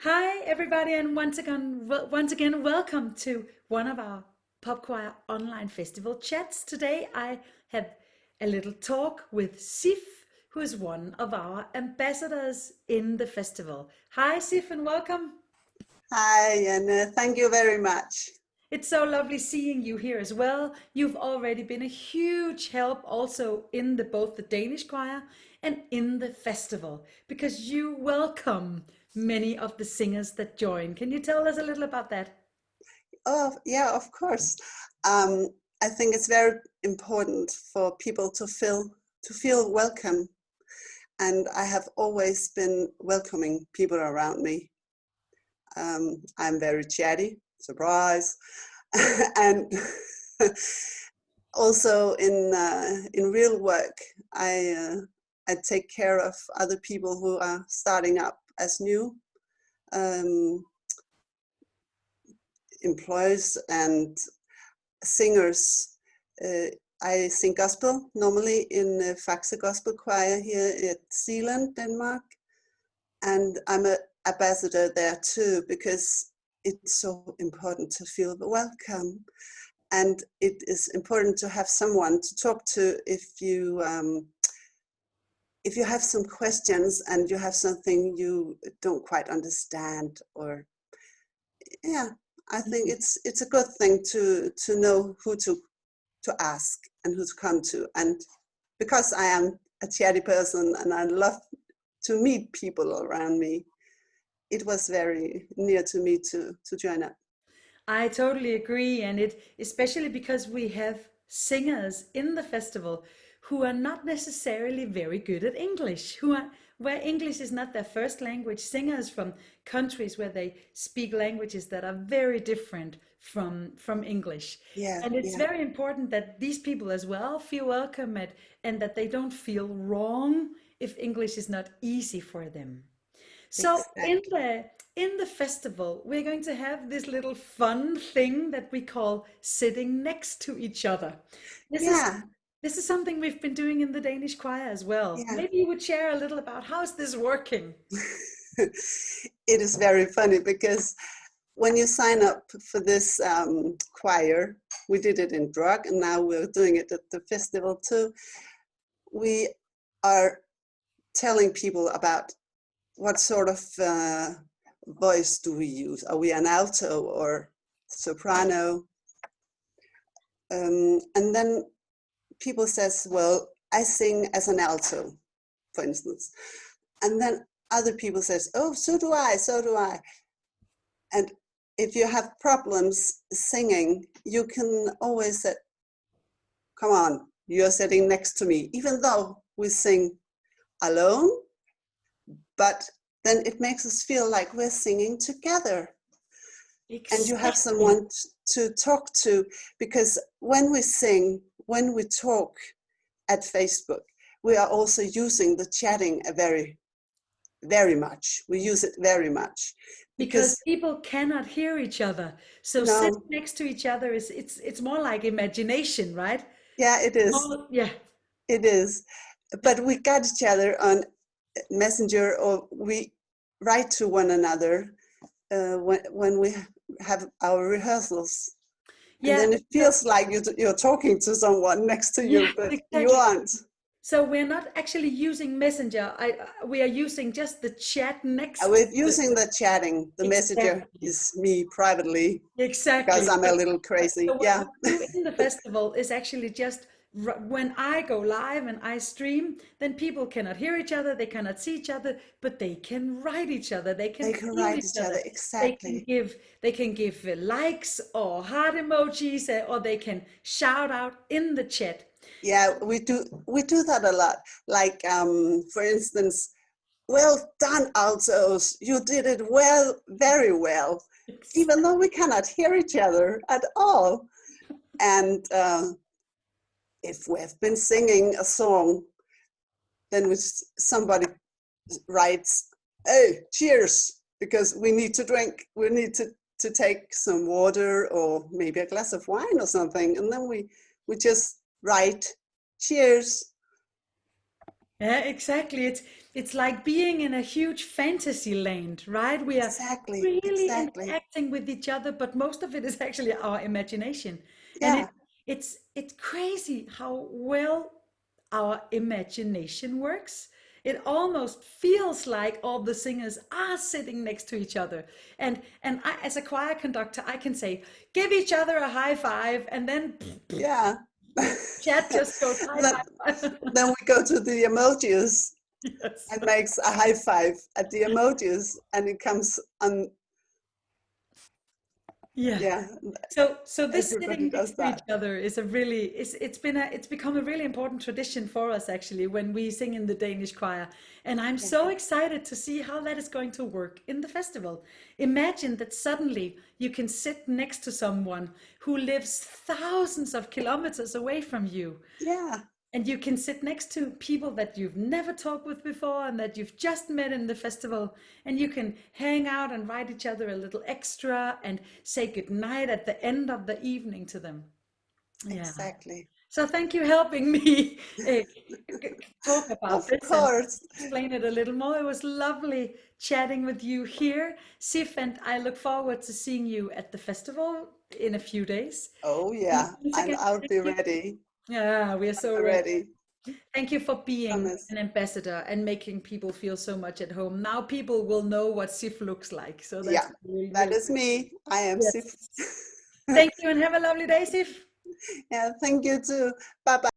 Hi, everybody, and once again, welcome to one of our Pop Choir Online Festival chats. Today, I have a little talk with Sif, who is one of our ambassadors in the festival. Hi, Sif, and welcome. Hi, and thank you very much. It's so lovely seeing you here as well. You've already been a huge help also in both the Danish choir and in the festival because you welcome many of the singers that join. Can you tell us a little about that? Oh, yeah, of course. Um, I think it's very important for people to feel welcome, and I have always been welcoming people around me. I'm very chatty, surprise, and also in real work, I take care of other people who are starting up as new. Um, Employees and singers. Uh, I sing gospel normally in the Faxe Gospel Choir here at Zealand, Denmark, and I'm an ambassador there too because it's so important to feel welcome, and it is important to have someone to talk to if you have some questions and you have something you don't quite understand, or yeah, I think it's a good thing to know who to ask and who to come to. And because I am a chatty person and I love to meet people around me, it was very near to me to join up. I totally agree, and it especially because we have singers in the festival who are not necessarily very good at English, who are where English is not their first language, singers from countries where they speak languages that are very different from English. Yeah, And it's yeah, very important that these people as well feel welcome and that they don't feel wrong if English is not easy for them. So exactly. in the festival, we're going to have this little fun thing that we call sitting next to each other. This is Yeah, this is something we've been doing in the Danish choir as well. yeah. Maybe you would share a little about how is this working? It is very funny because when you sign up for this choir, we did it in drug and now we're doing it at the festival too. We are telling people about what sort of voice do we use? Are we an alto or soprano? And then people says, well, I sing as an alto, for instance. And then other people says, oh, so do I, so do I. And if you have problems singing, you can always say, come on, you're sitting next to me, even though we sing alone, but then it makes us feel like we're singing together. And you have Exactly. someone to talk to, because when we sing, when we talk at Facebook, we are also using the chatting very much. We use it very much Because because people cannot hear each other. So sitting no, next to each other is it's more like imagination, right? yeah, it It's is, more, yeah. it is. But we got each other on Messenger, or we write to one another when we have our rehearsals. And Yeah. then it So feels like you're talking to someone next to yeah, you, but you exactly. aren't. So we're not actually using Messenger. We are using just the chat next With to the using the chatting, the messenger exactly, is me privately because exactly. I'm a little crazy. So what Yeah, we do in the festival is actually just when I go live and I stream, then people cannot hear each other, they cannot see each other, but they can write each other, they can they can feel write each each other other. exactly. They can give likes or heart emojis, or they can shout out in the chat. Yeah, we do that a lot. Like for instance, well done, altos. You did it well, very well, even though we cannot hear each other at all. And if we have been singing a song, then somebody writes, "Hey, cheers!" because we need to drink. We need to take some water or maybe a glass of wine or something, and then we just write, "Cheers!" Yeah, exactly. It's like being in a huge fantasy land, right? We are Exactly, really exactly. interacting with each other, but most of it is actually our imagination. And Yeah, it's crazy how well our imagination works. It almost feels like all the singers are sitting next to each other. And I, as a choir conductor, I can say, give each other a high five, and then yeah. the chat just goes high then, five. then we go to the emojis Yes. and makes a high five at the emojis, and it comes on. Yeah. Yeah, So this everybody sitting does next to each that. other is a really it's become a really important tradition for us actually when we sing in the Danish choir. And I'm Yeah, so excited to see how that is going to work in the festival. Imagine that suddenly you can sit next to someone who lives thousands of kilometers away from you, yeah, and you can sit next to people that you've never talked with before and that you've just met in the festival, and you can hang out and write each other a little extra and say goodnight at the end of the evening to them. Yeah. exactly. So thank you helping me uh, talk about Of this and course. explain it a little more. It was lovely chatting with you here, Sif, and I look forward to seeing you at the festival in a few days. Oh And yeah, once and again, I'll thank be you. ready. Yeah, we are I'll so be ready. ready. Thank you for being Promise. an ambassador and making people feel so much at home. Now people will know what Sif looks like. So that's Yeah, really, that really is me. I am Sif. yes. Thank you and have a lovely day, Sif. Yeah, thank you too. Bye bye.